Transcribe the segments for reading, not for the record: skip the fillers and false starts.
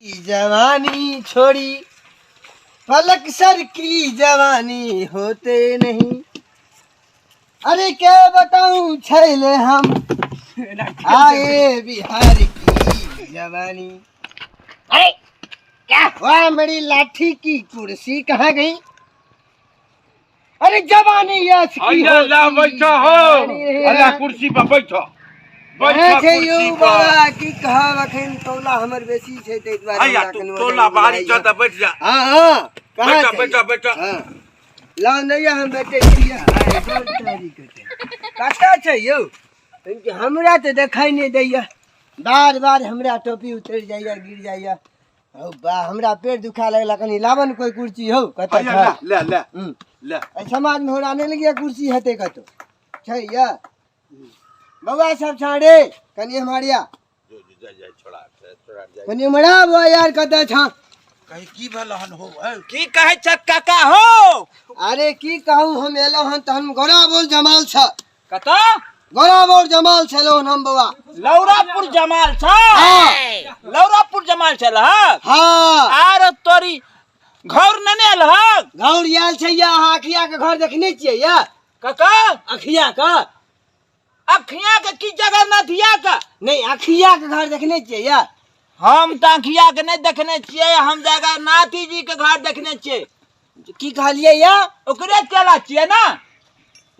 जवानी छोड़ी पलक सर की जवानी होते नहीं। अरे क्या बताऊं छैले हम आए बिहार की जवानी। अरे क्या हुआ मेरी लाठी की कुर्सी कहाँ गई? अरे जवानी बैठो हो अल्लाह कुर्सी पर बैठो कुर्सी पर की कहा रखन तौला हमर बेसी छै तै द्वारा आया तू तोला बाहरी जा त बैठ जा। हां कहां बैठो बैठो हां लाओ नैया हम बैठे छियै। आय तारी कते काटा छै यौ कि हमरा त देखाई नै दैया। बार-बार हमरा टोपी उतर जाइया गिर जाइया। औ बा हमरा पेट दुखा लगला कनी लावन कोई कुर्सी हो कत ले ले ले ए समाज में होरा नै लगिया कुर्सी हेते कतो छै या बउआ सब छाड़े कनी हमारिया छोड़ा कनी मरा वो यार कत छा कहीं की भलहन हो की कहे छ काका हो? अरे की कहूं हम एलो हन त हम गोरा बोल जमाल छ कता गोरा बोल जमाल छलो हम बउआ लौरापुर जमाल छ। लौरापुर जमाल छल हां आर तोरी घर नने आल गौर याल छै या आखिया के घर देखने छियै या काका अखिया का अखिया के की जगह न दिया का नहीं अखिया के घर देखने छियै या हम त अखिया के नहीं देखने छियै हम जगह नाती जी के घर देखने छियै। की कहलिए या ओकरे चला छियै ना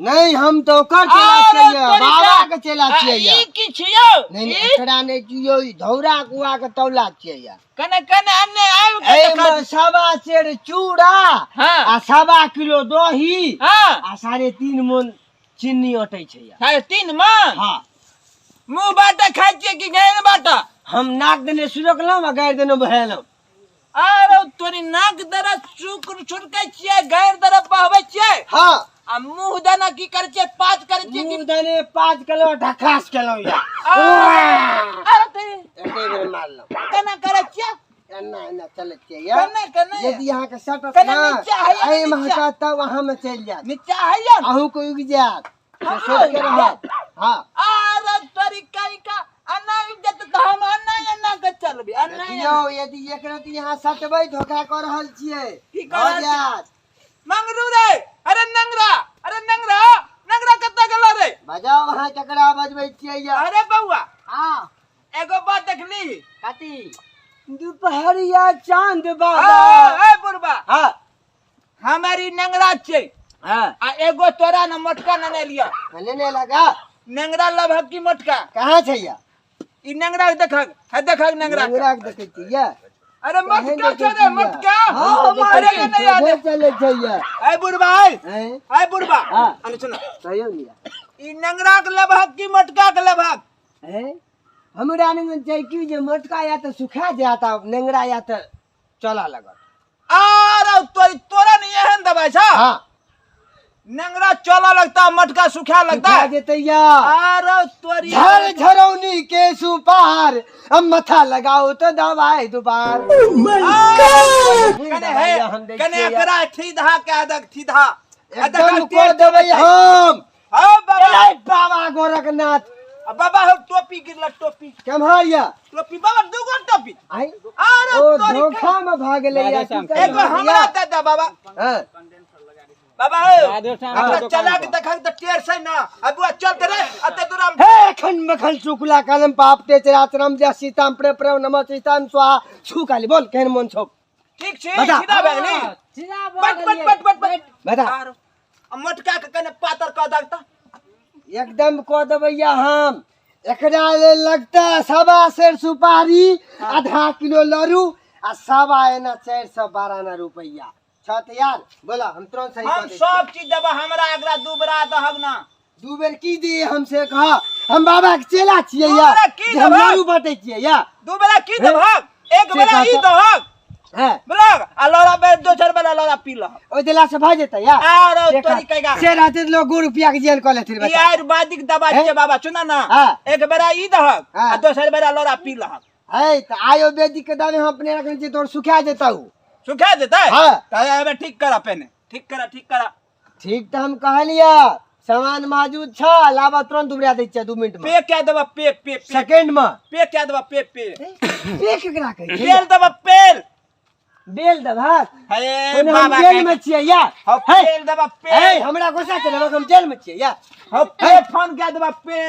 नहीं हम तो ओकर चला छियै या बाबा के चला छियै या ई की छियै नहीं एकरा नहीं जियो ई धौरा कुआ के तौला छियै या कने कने अन्ने आइब के ए देखा में सवा सेर चूड़ा हां आ सवा किलो दही हां आ 3.5 मन चीनी अटै छै या 3.5 मन हां मुंह बाटा खाइ छियै कि गैर बाटा? हम नाक देने सुरकलम आ गैर देने बहेलम। अरे तोरी नाक दरा चुक छुटकै छियै गैर दरा बहबै छियै हां आ मुंह दाना की करे छियै पाँच करे छियै मुंह देने 5 किलो ढकास केलो या अरे तेरी एते बेर मारलम कना करे छियै एना एना चले छियै या कने कने यदि यहाँ के सट कने नीचा है या ए नीचा? महका तब वहां में चल जात नीचा है या अहू को उग जात हाँ, सोच के रह हां अरे तोरी कई का अन्ना इज्जत त हम अन्ना के चलबी अन्ना देखियो यदि एक रति यहाँ सटबै धोखा कर रहल छियै की हो कर जात मंगरू रे अरे नंगरा कत्ता गेलो रे बजाओ वहां चकरा बजबै छियै या अरे बउआ हां एगो बात देखली काती दोपहरिया चांद बाबा ए बुढ़बा हां हमारी नंगरा छै हां आ एगो तोरा न मोटका न लिया लेने लगा नंगरा लभक की मोटका कहां छै या ई नंगरा देखक नंगरा नंगरा के देखै छी या अरे मोटका छै रे मोटका हां अरे के नहीं याद चले छै या ए बुढ़बा ए बुढ़बा हां अरे सुन सही लिया ई नंगरा के लभक की मोटका के लभक हैं हमरा नहीं छै कि जे मोटका या त सुखा जाता नंगरा या त चला लगत अरे तोरा नहीं एहन दबाई छ हां नंगरा चला लगता मटका सूखा लगता सुखा जेतै या अरे तोरी झर झरौनी के सुपार हम मथा लगाओ तो दवाई दुबार कने है कने एकरा सीधा के अदक सीधा एकदम को देबै हम हां बाबा ए बाबा गोरखनाथ बाबा हो टोपी गिरला टोपी केम्हरिया टोपी बाबा दुगो टोपी आई अरे ओ तोरी धोखा में भाग ले या एगो हमरा दे बाबा हां बाबा हो चला के देखा त टेर छै ना अब चल करे अते दुराम हे खन मखन शुक्ला कलम पाप ते चराचरम जय सीताम प्रे प्रे नमः सीताम स्वाहा छुकाली बोल केहन मन छौ ठीक छै सीधा भगनी सीधा बट बता मोटका के कने पातर क दगता एकदम को देबै या हम एकरा ले लगता सवा सेर सुपारी आधा किलो लरू आ सवा एना 412 रुपया छत यार बोला हम तुरंत सही हम सब चीज देब हमरा अगला दू बेरा दहग ना दू बेर की दी हमसे कहा हम बाबा के चेला छियै या हम लरू बाटे छियै या दू बेरा की देबहक एक बेरा ई दहक हैं ब्लॉग आ लौरा बे दोसर बेरा लौरा पी ल ओ दिला से भ जेतै या अरे तोरी कइगा से रहते लोग 2 रुपया के जेल क लेथिन ई बता आयुर्वेदिक दवा छै बाबा सुना ना एक बेरा ई दहक आ दोसर बेरा लौरा पी लहक है त आयुर्वेदिक के दवाई हम अपने रखने छी तोर सुखा जेतौ सुखा देतै हां त एबे ठीक करा पेने ठीक करा ठीक त हम कहलिया सामान मौजूद छ लावा तुरंत उबरा दै छ 2 मिनट में पे क्या दबा पे पे पे सेकंड में पे क्या दबा पे पे पे केकरा कहै छै पेल दबा पेल बेल दबा हे हम बाबा जेल में छियै या हो पेल दबा ए पे हमरा गुस्सा चले हम जेल में छियै या हो पे फोन क्या दबा पे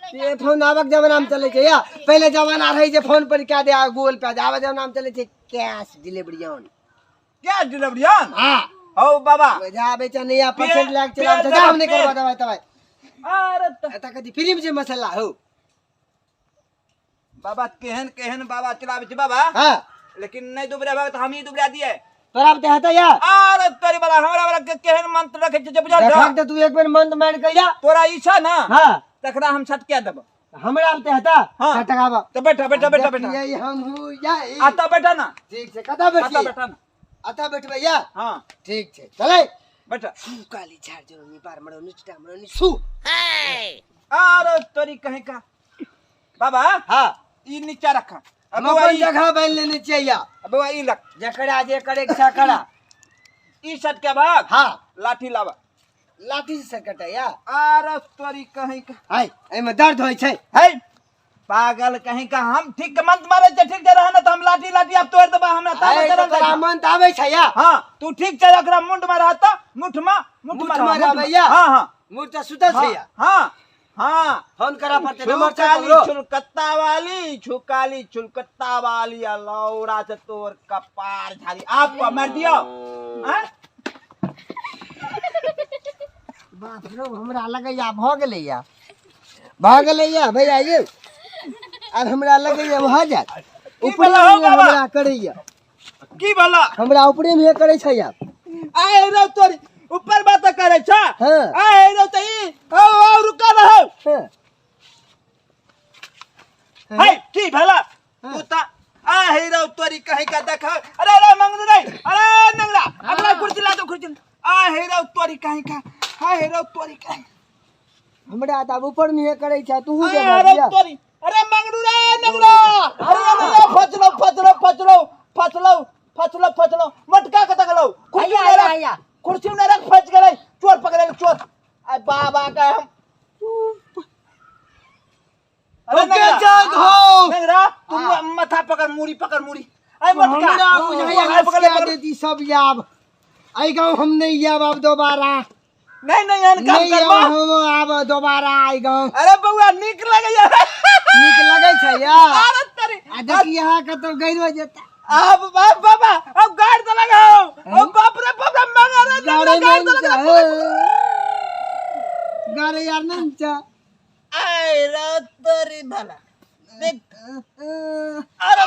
पे फोन आबक जमाना में चले छै या पहले जमाना रही जे फोन पर क्या दे गूगल पे आबे जमाना में चले छै कैश डिलीवरी ऑन क्या डिलीवरी ऑन हां हो बाबा जा बेचा नहीं आ परसेंट लाग चला जा हम नहीं करवा दवाई तवाई अरे एता कथि फ्री में जे मसाला हो बाबा केहन केहन बाबा चलावे छै बाबा हां लेकिन नहीं दुबरा भाग तो हम ही दुबरा दिए तोरा पे हता या अरे तोरी वाला हमरा वाला के केहन मंत्र रखे छै बुझल देखा छ त तू एक बार मंद मार के या तोरा ई छ ना हां तकरा हम छट के देब हमरा पे हता हाँ। टटकावा तो बैठा बैठा बैठा बैठा यही हम हूं या आता बैठा ना ठीक छै कता आता बैठी बैठा ना आता बैठबे या हां ठीक छै चले बैठा काली झाड़ जो नी पार मरो निचटा मरो नि सु अरे तोरी कहीं का बाबा हां ई नीचा रखा हम अपन जगह बन लेने चाहिए अब ई लग जकड़ा जे करे इच्छा करा ई सट के भाग हां लाठी लावा लाठी से कटे या अरे तोरी कहीं का हाय एमे दर्द होय छै है पागल कहीं का हम ठीक के मंत्र मारे छै ठीक जे रह ना तो हम लाठी लाठी अब तोड़ देबा हमरा ताबे हाय करल तोरा मन त आबै छै या हां तू ठीक छै एकरा मुंड में रहता मुठ मारा भैया हां हां मुठ त सुतल छै या हां हां फोन करा पड़ते नंबर छुकाली चेक छुलकत्ता वाली छुकाली छुलकत्ता वाली लौरा से तोर कपार झाड़ी आपको मार दियो हैं बाप रे हमरा लगैया भ गेलैया भैया ये अब हमरा लगैया भ जात ऊपर हमरा करैया की भला हमरा ऊपरे में करे छै या आए रो तोरी ऊपर बात करे छ हां आए रो त ई ओ रुका रहो है की भला तू ता आए रो तोरी कहीं का देखा अरे अरे मंगरू रे अरे नंगला अरे कुर्सी ला दो कुर्सी आए रो तोरी कहीं का हाय रो तोरी कहीं हमरा त ऊपर में करे छै तू जे अरे तोरी अरे मंगरू रे नंगला अरे फचलो फचलो फचलो फचलो फचलो फचलो मटका के तकलो कुर्सी में रख फच गए चोर पकड़े चोर आ बाबा का हम अरे नंगरा तुम माथा पकड़ मुड़ी आई मटका हमरा बुझाइया पकड़ देती सब याब आई गांव हम नहीं याब अब दोबारा नहीं यार काम करबा हम आब दोबारा आई गांव अरे बउआ निक लगैया निक लगै छै या अरे तरी आ देखि यहाँ कतौ गइरो जेता अब बाबा अब गाड़ तो लगाओ अब बाप रे मंगा रे गाड़ तो लगाओ गारे यार नहीं चा आई रो तोरी भला देख अरे